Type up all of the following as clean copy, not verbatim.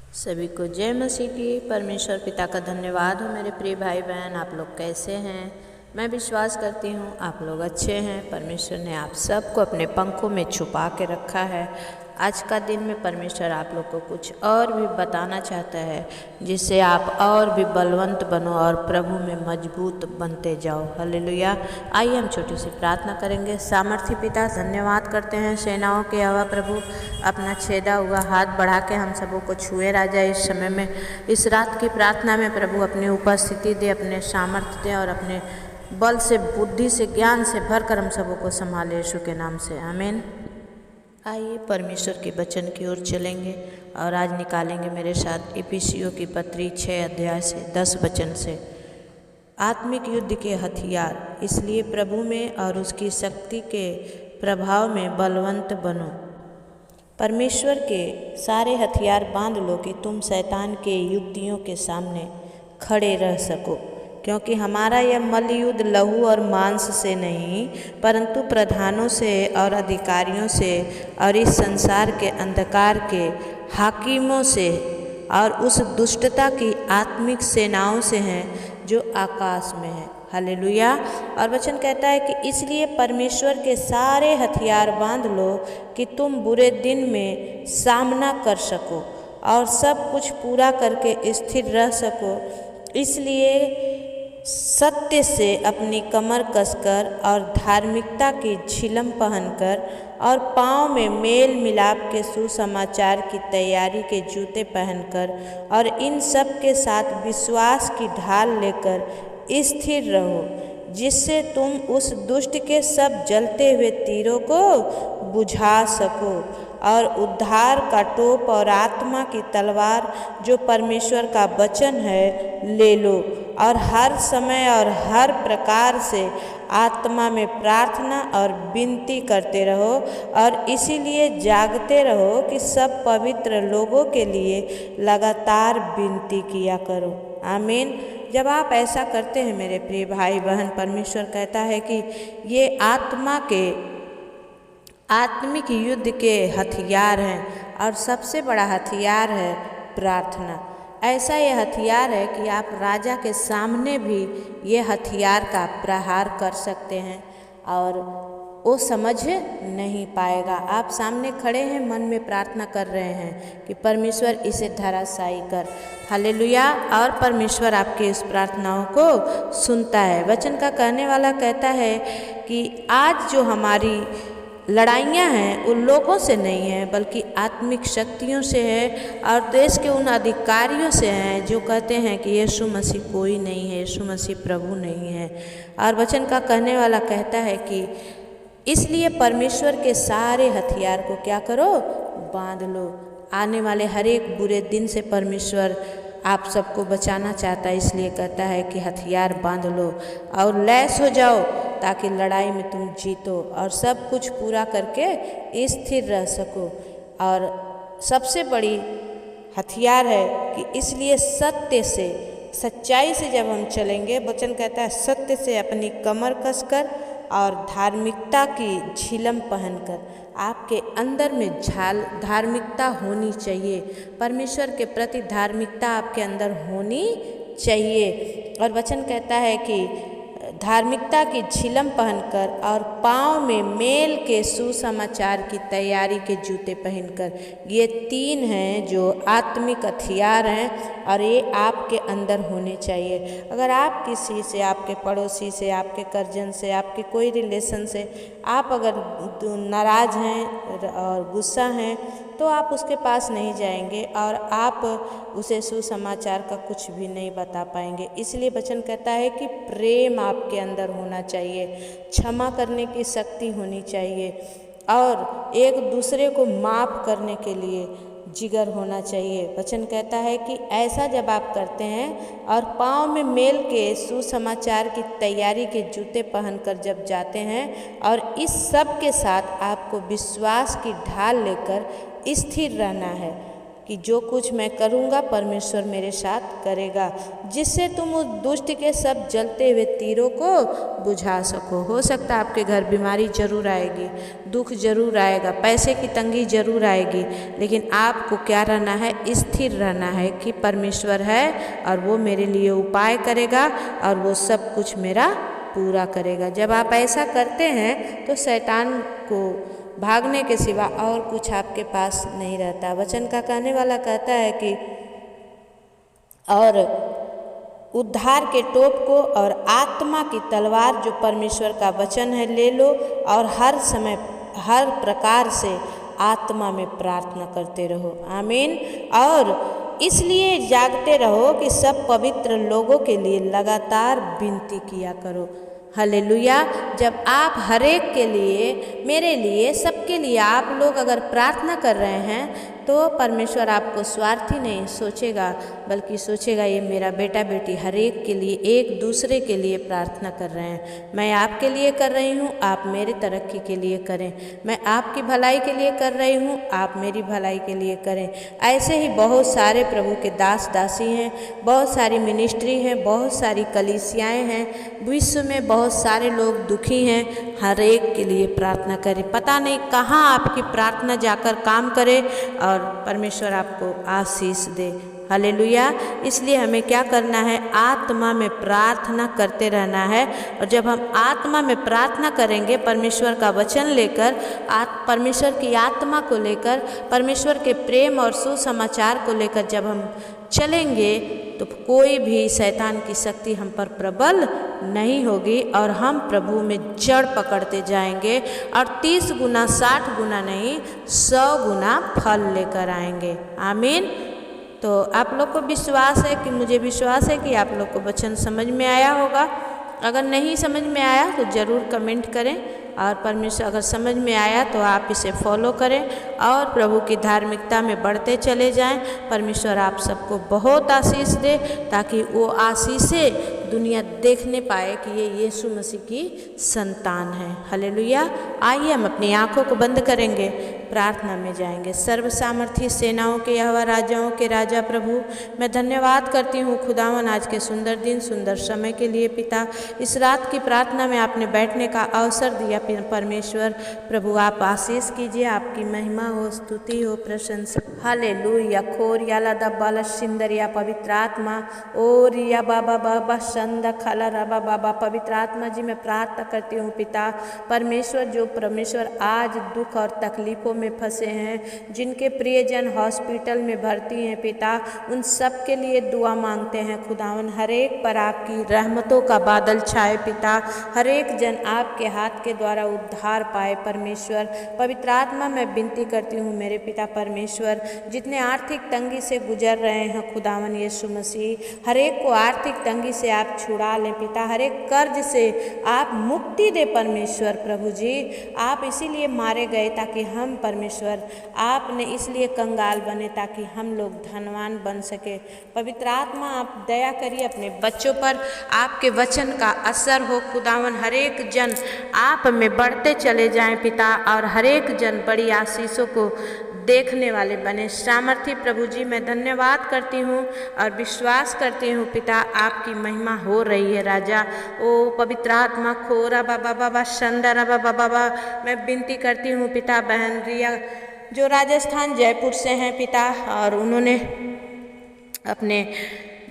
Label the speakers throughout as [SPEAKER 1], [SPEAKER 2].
[SPEAKER 1] सभी को जय मसीह की। परमेश्वर पिता का धन्यवाद हो। मेरे प्रिय भाई बहन, आप लोग कैसे हैं? मैं विश्वास करती हूँ आप लोग अच्छे हैं। परमेश्वर ने आप सबको अपने पंखों में छुपा के रखा है। आज का दिन में परमेश्वर आप लोग को कुछ और भी बताना चाहता है, जिससे आप और भी बलवंत बनो और प्रभु में मजबूत बनते जाओ। हालेलुया। आइए हम छोटी सी प्रार्थना करेंगे। सामर्थी पिता, धन्यवाद करते हैं सेनाओं के यहोवा प्रभु, अपना छेदा हुआ हाथ बढ़ा के हम सबों को छुए राजा। इस समय में, इस रात की प्रार्थना में प्रभु अपनी उपस्थिति दे, अपने सामर्थ्य दे और अपने बल से, बुद्धि से, ज्ञान से भरकर हम सबों को संभाले, यीशु के नाम से आमीन। आइए परमेश्वर के वचन की ओर चलेंगे और आज निकालेंगे मेरे साथ इफिसियों की पत्री 6 अध्याय से 10 वचन से। आत्मिक युद्ध के हथियार। इसलिए प्रभु में और उसकी शक्ति के प्रभाव में बलवंत बनो। परमेश्वर के सारे हथियार बांध लो कि तुम शैतान के युक्तियों के सामने खड़े रह सको, क्योंकि हमारा यह मल्लयुद्ध लहू और मांस से नहीं, परंतु प्रधानों से और अधिकारियों से और इस संसार के अंधकार के हाकिमों से और उस दुष्टता की आत्मिक सेनाओं से हैं जो आकाश में है। हालेलुया। और वचन कहता है कि इसलिए परमेश्वर के सारे हथियार बांध लो कि तुम बुरे दिन में सामना कर सको और सब कुछ पूरा करके स्थिर रह सको। इसलिए सत्य से अपनी कमर कसकर और धार्मिकता की झिलम पहनकर और पाँव में मेल मिलाप के सुसमाचार की तैयारी के जूते पहनकर और इन सब के साथ विश्वास की ढाल लेकर स्थिर रहो, जिससे तुम उस दुष्ट के सब जलते हुए तीरों को बुझा सको और उद्धार का टोप और आत्मा की तलवार जो परमेश्वर का वचन है ले लो, और हर समय और हर प्रकार से आत्मा में प्रार्थना और विनती करते रहो और इसीलिए जागते रहो कि सब पवित्र लोगों के लिए लगातार विनती किया करो। आमीन। जब आप ऐसा करते हैं मेरे प्रिय भाई बहन, परमेश्वर कहता है कि ये आत्मिक युद्ध के हथियार हैं और सबसे बड़ा हथियार है प्रार्थना। ऐसा ये हथियार है कि आप राजा के सामने भी ये हथियार का प्रहार कर सकते हैं और वो समझ नहीं पाएगा। आप सामने खड़े हैं, मन में प्रार्थना कर रहे हैं कि परमेश्वर इसे धराशायी कर। हालेलुया। और परमेश्वर आपकी इस प्रार्थनाओं को सुनता है। वचन का कहने वाला कहता है कि आज जो हमारी लड़ाइयाँ हैं उन लोगों से नहीं है, बल्कि आत्मिक शक्तियों से है और देश के उन अधिकारियों से हैं जो कहते हैं कि यीशु मसीह कोई नहीं है, यीशु मसीह प्रभु नहीं है। और वचन का कहने वाला कहता है कि इसलिए परमेश्वर के सारे हथियार को क्या करो? बांध लो। आने वाले हर एक बुरे दिन से परमेश्वर आप सबको बचाना चाहता है, इसलिए कहता है कि हथियार बांध लो और लैस हो जाओ ताकि लड़ाई में तुम जीतो और सब कुछ पूरा करके स्थिर रह सको। और सबसे बड़ी हथियार है कि इसलिए सत्य से, सच्चाई से जब हम चलेंगे, वचन कहता है सत्य से अपनी कमर कसकर और धार्मिकता की झिलम पहनकर। आपके अंदर में धार्मिकता होनी चाहिए, परमेश्वर के प्रति धार्मिकता आपके अंदर होनी चाहिए। और वचन कहता है कि धार्मिकता की झिलम पहनकर और पाँव में मेल के सुसमाचार की तैयारी के जूते पहनकर। ये 3 हैं जो आत्मिक हथियार हैं और ये आपके अंदर होने चाहिए। अगर आप किसी से, आपके पड़ोसी से, आपके कर्जन से, आपके कोई रिलेशन से आप अगर नाराज़ हैं और गुस्सा हैं तो आप उसके पास नहीं जाएंगे और आप उसे सुसमाचार का कुछ भी नहीं बता पाएंगे। इसलिए वचन कहता है कि प्रेम आपके अंदर होना चाहिए, क्षमा करने की शक्ति होनी चाहिए और एक दूसरे को माफ़ करने के लिए जिगर होना चाहिए। वचन कहता है कि ऐसा जब आप करते हैं और पाँव में मेल के सुसमाचार की तैयारी के जूते पहनकर जब जाते हैं और इस सब के साथ आपको विश्वास की ढाल लेकर स्थिर रहना है, कि जो कुछ मैं करूँगा परमेश्वर मेरे साथ करेगा, जिससे तुम उस दुष्ट के सब जलते हुए तीरों को बुझा सको। हो सकता है आपके घर बीमारी जरूर आएगी, दुख जरूर आएगा, पैसे की तंगी जरूर आएगी, लेकिन आपको क्या रहना है, स्थिर रहना है कि परमेश्वर है और वो मेरे लिए उपाय करेगा और वो सब कुछ मेरा पूरा करेगा। जब आप ऐसा करते हैं तो शैतान को भागने के सिवा और कुछ आपके पास नहीं रहता। वचन का कहने वाला कहता है कि और उद्धार के टोप को और आत्मा की तलवार जो परमेश्वर का वचन है ले लो, और हर समय हर प्रकार से आत्मा में प्रार्थना करते रहो। आमीन। और इसलिए जागते रहो कि सब पवित्र लोगों के लिए लगातार विनती किया करो। हालेलुया। जब आप हरेक के लिए, मेरे लिए, सबके लिए आप लोग अगर प्रार्थना कर रहे हैं तो परमेश्वर आपको स्वार्थी नहीं सोचेगा, बल्कि सोचेगा ये मेरा बेटा बेटी हरेक के लिए, एक दूसरे के लिए प्रार्थना कर रहे हैं। मैं आपके लिए कर रही हूँ, आप मेरे तरक्की के लिए करें। मैं आपकी भलाई के लिए कर रही हूँ, आप मेरी भलाई के लिए करें। ऐसे ही बहुत सारे प्रभु के दास दासी हैं, बहुत सारी मिनिस्ट्री हैं, बहुत सारी कलीसियाएँ हैं, विश्व में बहुत सारे लोग दुखी हैं। हर एक के लिए प्रार्थना करें। पता नहीं कहाँ आपकी प्रार्थना जाकर काम करे और परमेश्वर आपको आशीष दे। हालेलुया। इसलिए हमें क्या करना है, आत्मा में प्रार्थना करते रहना है। और जब हम आत्मा में प्रार्थना करेंगे, परमेश्वर का वचन लेकर, परमेश्वर की आत्मा को लेकर, परमेश्वर के प्रेम और सुसमाचार को लेकर जब हम चलेंगे तो कोई भी शैतान की शक्ति हम पर प्रबल नहीं होगी और हम प्रभु में जड़ पकड़ते जाएंगे और 30 गुना 60 गुना नहीं 100 गुना फल लेकर आएंगे। आमीन। तो आप लोग को विश्वास है कि, मुझे विश्वास है कि आप लोग को वचन समझ में आया होगा। अगर नहीं समझ में आया तो ज़रूर कमेंट करें, और परमेश्वर अगर समझ में आया तो आप इसे फॉलो करें और प्रभु की धार्मिकता में बढ़ते चले जाएं। परमेश्वर आप सबको बहुत आशीष दे, ताकि वो आशीषें दुनिया देखने पाए कि ये यीशु मसीह की संतान है। हालेलुया। आइए हम अपनी आँखों को बंद करेंगे, प्रार्थना में जाएंगे। सर्व सामर्थी सेनाओं के यहोवा, राजाओं के राजा प्रभु, मैं धन्यवाद करती हूँ खुदावन आज के सुंदर दिन, सुंदर समय के लिए। पिता, इस रात की प्रार्थना में आपने बैठने का अवसर दिया। परमेश्वर प्रभु आप आशीष कीजिए, आपकी महिमा हो, स्तुति हो, प्रशंसा। हालेलुया। खोर याला दब्बाला सिंदरिया पवित्र आत्मा और या बाबा बाबा संदा खाला रबा बाबा। पवित्र आत्मा जी, मैं प्रार्थना करती हूँ पिता परमेश्वर, जो परमेश्वर आज दुख और तकलीफ़ों में फंसे हैं, जिनके प्रियजन हॉस्पिटल में भर्ती हैं पिता, उन सब के लिए दुआ मांगते हैं खुदावन। हर एक पर आपकी रहमतों का बादल छाए पिता, हर एक जन आपके हाथ के द्वारा उद्धार पाए परमेश्वर। पवित्र आत्मा, मैं विनती करती हूँ मेरे पिता परमेश्वर, जितने आर्थिक तंगी से गुजर रहे हैं खुदावन यीशु मसीह, हर एक को आर्थिक तंगी से आप छुड़ा लें पिता, हर एक कर्ज से आप मुक्ति दे परमेश्वर। प्रभु जी, आप इसीलिए मारे गए ताकि हम परमेश्वर, आपने इसलिए कंगाल बने ताकि हम लोग धनवान बन सके। पवित्र आत्मा, आप दया करिए अपने बच्चों पर, आपके वचन का असर हो खुदावन। हर एक जन आप में बढ़ते चले जाएं पिता, और हर एक जन बड़ी आशीषों को देखने वाले बने। सामर्थी प्रभु जी, मैं धन्यवाद करती हूँ और विश्वास करती हूँ पिता, आपकी महिमा हो रही है राजा। ओ पवित्र आत्मा, खोरा बाबा बाबा संदरा बाबा बाबा, मैं विनती करती हूँ पिता बहन रिया, जो राजस्थान जयपुर से हैं पिता, और उन्होंने अपने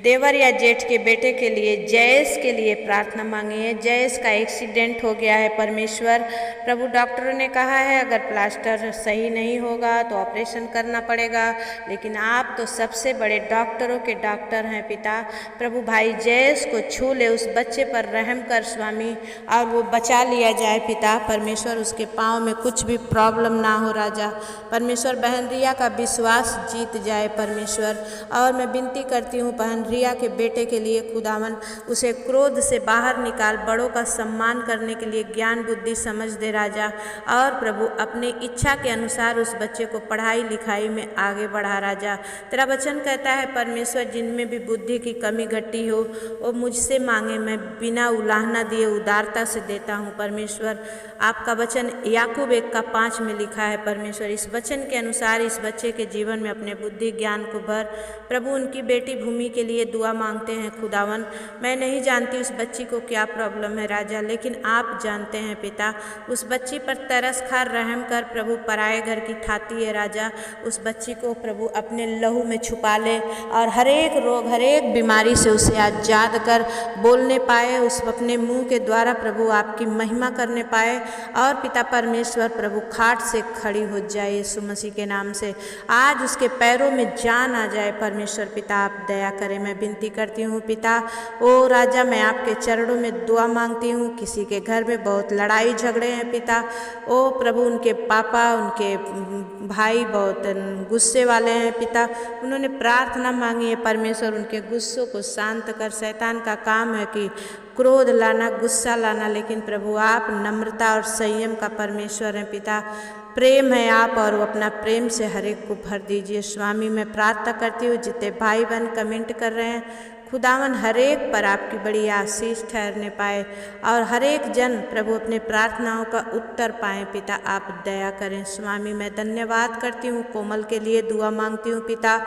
[SPEAKER 1] देवर या जेठ के बेटे के लिए, जयेश के लिए प्रार्थना मांगी है। जयेश का एक्सीडेंट हो गया है परमेश्वर। प्रभु, डॉक्टरों ने कहा है अगर प्लास्टर सही नहीं होगा तो ऑपरेशन करना पड़ेगा, लेकिन आप तो सबसे बड़े डॉक्टरों के डॉक्टर हैं पिता। प्रभु, भाई जयेश को छू ले, उस बच्चे पर रहम कर स्वामी, और वो बचा लिया जाए पिता परमेश्वर, उसके पाँव में कुछ भी प्रॉब्लम ना हो राजा परमेश्वर। बहन रिया का विश्वास जीत जाए परमेश्वर, और मैं विनती करती हूँ बहन मरिया के बेटे के लिए खुदावन उसे क्रोध से बाहर निकाल, बड़ों का सम्मान करने के लिए ज्ञान बुद्धि समझ दे राजा। और प्रभु अपनी इच्छा के अनुसार उस बच्चे को पढ़ाई लिखाई में आगे बढ़ा राजा। तेरा वचन कहता है परमेश्वर, जिनमें भी बुद्धि की कमी घटी हो वो मुझसे मांगे, मैं बिना उलाहना दिए उदारता से देता हूँ। परमेश्वर आपका वचन याकूब 1:5 में लिखा है परमेश्वर, इस वचन के अनुसार इस बच्चे के जीवन में अपने बुद्धि ज्ञान को भर। प्रभु उनकी बेटी भूमि के लिए दुआ मांगते हैं खुदावन। मैं नहीं जानती उस बच्ची को क्या प्रॉब्लम है राजा, लेकिन आप जानते हैं पिता। उस बच्ची पर तरस खा, रहम कर प्रभु। पराए घर की ठाती है राजा, उस बच्ची को प्रभु अपने लहू में छुपा ले और हर एक रोग हर एक बीमारी से उसे आजाद कर, बोलने पाए, उस अपने मुंह के द्वारा प्रभु आपकी महिमा करने पाए। और पिता परमेश्वर प्रभु खाट से खड़ी हो जाए यीशु मसीह के नाम से। आज उसके पैरों में जान आ जाए परमेश्वर पिता, आप दया करें, मैं विनती करती हूँ पिता। ओ राजा, मैं आपके चरणों में दुआ मांगती हूँ। किसी के घर में बहुत लड़ाई झगड़े हैं पिता, ओ प्रभु उनके पापा उनके भाई बहुत गुस्से वाले हैं पिता, उन्होंने प्रार्थना मांगी है परमेश्वर, उनके गुस्सों को शांत कर। शैतान का काम है कि क्रोध लाना, गुस्सा लाना, लेकिन प्रभु आप नम्रता और संयम का परमेश्वर हैं पिता। प्रेम है आप और वो अपना प्रेम से हर एक को भर दीजिए स्वामी। मैं प्रार्थना करती हूँ जितने भाई बहन कमेंट कर रहे हैं खुदावन, हर एक पर आपकी बड़ी आशीष ठहरने पाए और हर एक जन प्रभु अपने प्रार्थनाओं का उत्तर पाए पिता, आप दया करें स्वामी। मैं धन्यवाद करती हूँ, कोमल के लिए दुआ मांगती हूँ पिता।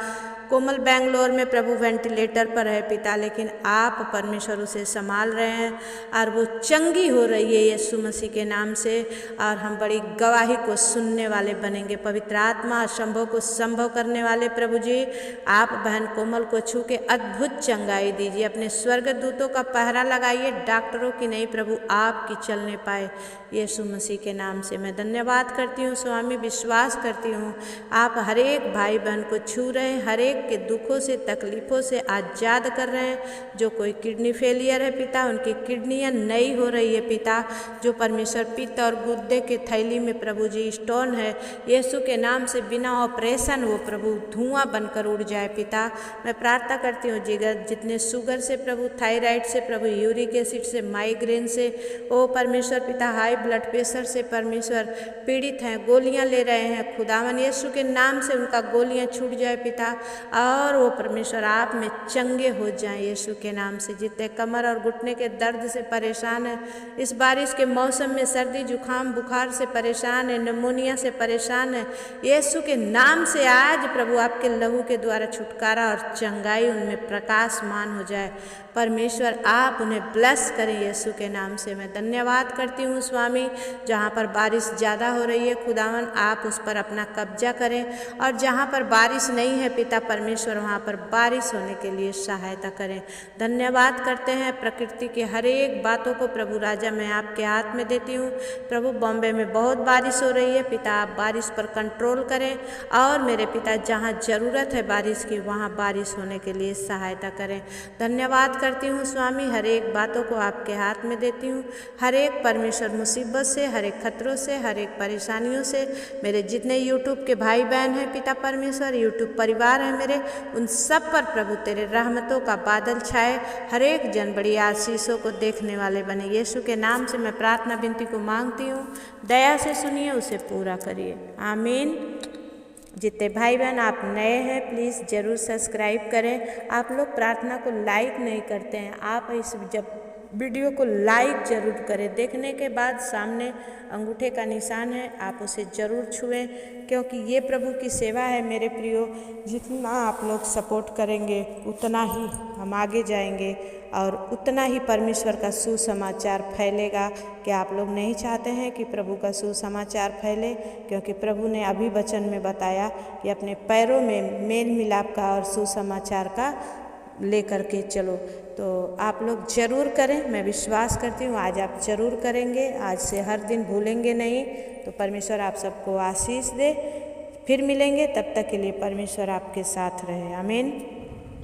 [SPEAKER 1] कोमल बेंगलोर में प्रभु वेंटिलेटर पर है पिता, लेकिन आप परमेश्वर उसे संभाल रहे हैं और वो चंगी हो रही है यीशु मसीह के नाम से। और हम बड़ी गवाही को सुनने वाले बनेंगे। पवित्र आत्मा असंभव को संभव करने वाले प्रभु जी, आप बहन कोमल को छू के अद्भुत चंगाई दीजिए। अपने स्वर्गदूतों का पहरा लगाइए, डॉक्टरों की नहीं प्रभु आपकी चलने पाए यीशु मसीह के नाम से। मैं धन्यवाद करती हूँ स्वामी, विश्वास करती हूँ आप हर एक भाई बहन को छू रहे हैं, हर एक के दुखों से तकलीफ़ों से आज़ाद कर रहे हैं। जो कोई किडनी फेलियर है पिता, उनकी किडनियाँ नई हो रही है पिता। जो परमेश्वर पित्त और गुर्दे के थैली में प्रभु जी स्टोन है, यीशु के नाम से बिना ऑपरेशन वो प्रभु धुआं बनकर उड़ जाए पिता। मैं प्रार्थना करती हूँ जिगर जितने शुगर से प्रभु, थायराइड से प्रभु, यूरिक एसिड से, माइग्रेन से, ओ परमेश्वर पिता, हाई ब्लड प्रेशर से परमेश्वर पीड़ित हैं, गोलियाँ ले रहे हैं खुदावन, यीशु के नाम से उनका गोलियाँ छूट जाए पिता और वो परमेश्वर आप में चंगे हो जाएं यीशु के नाम से। जितने कमर और घुटने के दर्द से परेशान हैं, इस बारिश के मौसम में सर्दी जुकाम बुखार से परेशान है, निमोनिया से परेशान है, यीशु के नाम से आज प्रभु आपके लहू के द्वारा छुटकारा और चंगाई उनमें प्रकाशमान हो जाए। परमेश्वर आप उन्हें ब्लेस करें यीशु के नाम से। मैं धन्यवाद करती हूँ स्वामी, जहाँ पर बारिश ज़्यादा हो रही है खुदावन आप उस पर अपना कब्जा करें और जहाँ पर बारिश नहीं है पिता परमेश्वर वहाँ पर बारिश होने के लिए सहायता करें। धन्यवाद करते हैं प्रकृति के हर एक बातों को प्रभु राजा मैं आपके हाथ में देती हूँ। प्रभु बॉम्बे में बहुत बारिश हो रही है पिता, आप बारिश पर कंट्रोल करें और मेरे पिता जहाँ ज़रूरत है बारिश की वहाँ बारिश होने के लिए सहायता करें। धन्यवाद करती हूँ स्वामी, हर एक बातों को आपके हाथ में देती हूँ। हर एक परमेश्वर मुसीबत से, हर एक खतरों से, हर एक परेशानियों से मेरे जितने यूट्यूब के भाई बहन हैं पिता परमेश्वर, यूट्यूब परिवार है मेरे, उन सब पर प्रभु तेरे रहमतों का बादल छाए, हर एक जन बड़ी आशीषों को देखने वाले बने। यीशु के नाम से मैं प्रार्थना विनती को मांगती हूँ, दया से सुनिए, उसे पूरा करिए, आमीन। जितने भाई बहन आप नए हैं प्लीज़ ज़रूर सब्सक्राइब करें। आप लोग प्रार्थना को लाइक नहीं करते हैं, आप इस जब वीडियो को लाइक ज़रूर करें। देखने के बाद सामने अंगूठे का निशान है, आप उसे ज़रूर छुएं, क्योंकि ये प्रभु की सेवा है मेरे प्रियो। जितना आप लोग सपोर्ट करेंगे उतना ही हम आगे जाएंगे और उतना ही परमेश्वर का सुसमाचार फैलेगा। क्या आप लोग नहीं चाहते हैं कि प्रभु का सुसमाचार फैले? क्योंकि प्रभु ने अभी वचन में बताया कि अपने पैरों में मेल मिलाप का और सुसमाचार का लेकर के चलो। तो आप लोग ज़रूर करें, मैं विश्वास करती हूँ आज आप ज़रूर करेंगे, आज से हर दिन भूलेंगे नहीं। तो परमेश्वर आप सबको आशीष दे। फिर मिलेंगे, तब तक के लिए परमेश्वर आपके साथ रहे, आमीन।